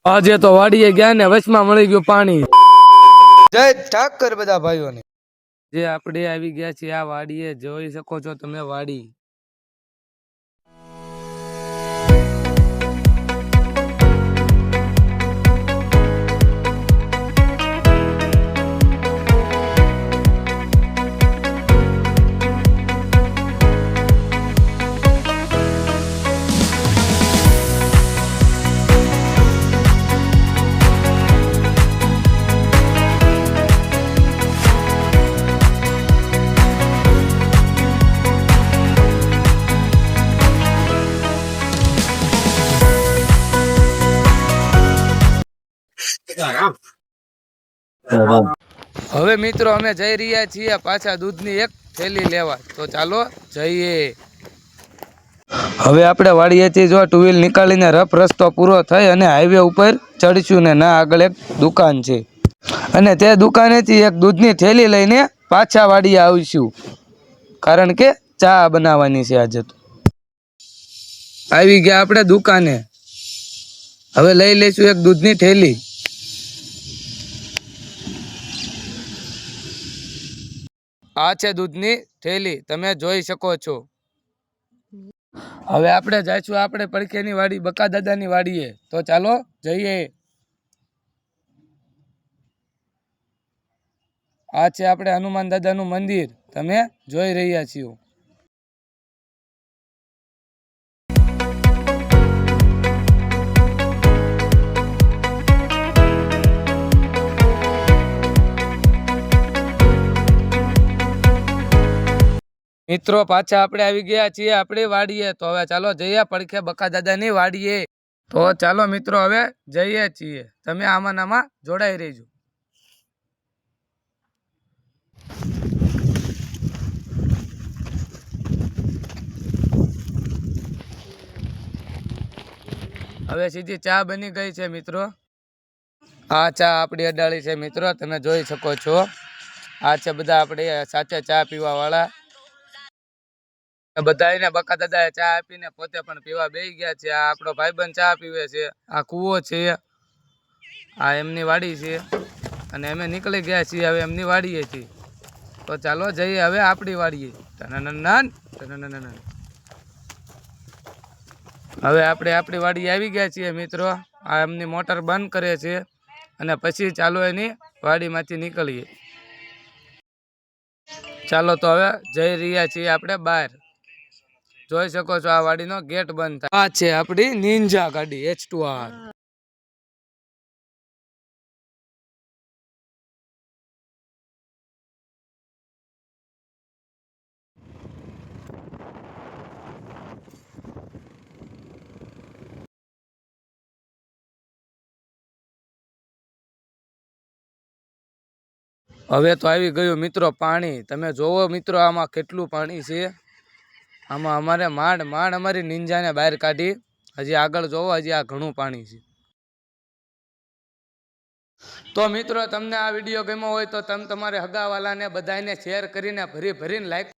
આજે તો વાડીએ ગયા ને વચમાં મળી ગયું પાણી। જય ઠાકર બધા ભાઈઓને। જે આપણે આવી ગયા છીએ આ વાડીએ, જોઈ શકો છો તમે વાડી। હવે મિત્રો અમે જઈ રહ્યા છીએ પાછા દૂધની એક થેલી લેવા, તો ચાલો જઈએ। હવે આપણે વાડીએથી જો ટુ વ્હીલ નીકાળીને રફ રસ્તો પૂરો થઈ અને હાઈવે ઉપર ચડશું ને ના આગળ એક દુકાન છે અને તે દુકાનેથી એક દૂધની થેલી લઈને પાછા વાડીએ આવીશું, કારણ કે ચા બનાવવાની છે આજે। તો આવી ગયા આપણે દુકાને, હવે લઈ લઈશું એક દૂધની થેલી। આ છે દૂધની થેલી, તમે જોઈ શકો છો। હવે આપણે જઈશું આપણે પડખેની વાડી બકા દાદાની વાડીએ, તો ચાલો જઈએ। આ છે આપણે હનુમાન દાદાનું મંદિર, તમે જોઈ રહ્યા છો। મિત્રો પાછા આપણે આવી ગયા છીએ આપણી વાડીએ, તો હવે ચાલો જઈએ પડખે બકા દાદાની વાડીએ। તો ચાલો મિત્રો હવે જઈએ છીએ, તમે આમાં જોડાઈ રહેજો। હવે સીધી ચા બની ગઈ છે મિત્રો। આ ચા આપણી અડાળી છે મિત્રો, તમે જોઈ શકો છો। આ છે બધા આપણે સાચે ચા પીવા વાળા, બધાને બકા દાદાએ ચા આપીને પોતે પણ પીવા બેસી ગયા છે। આ આપણો ભાઈબંધ ચા પીવે છે, આ કૂવો છે, આ એમની વાડી છે અને અમે નીકળી ગયા છીએ હવે એમની વાડીએથી। તો ચાલો જઈએ હવે આપણી વાડીએ। હવે આપણે આપણી વાડીએ આવી ગયા છીએ મિત્રો। આ એમની મોટર બંધ કરે છે અને પછી ચાલો એની વાડીમાંથી નીકળીએ। ચાલો તો હવે જઈ રહ્યા છીએ આપણે બહાર, જોઈ શકો છો આ વાડીનો ગેટ બંધ થાય। આ છે આપણી નિંજા ગાડી H2R। હવે તો આવી ગયું મિત્રો પાણી, તમે જોવો મિત્રો આમાં કેટલું પાણી છે। આમાં અમારે માંડ અમારી નિંજાને બહાર કાઢી, હજી આગળ જોવો હજી આ ઘણું પાણી છે। તો મિત્રો તમને આ વિડીયો ગમ્યો હોય તો તમે તમારે હગાવાલાને બધાને શેર કરીને ભરીને લાઈક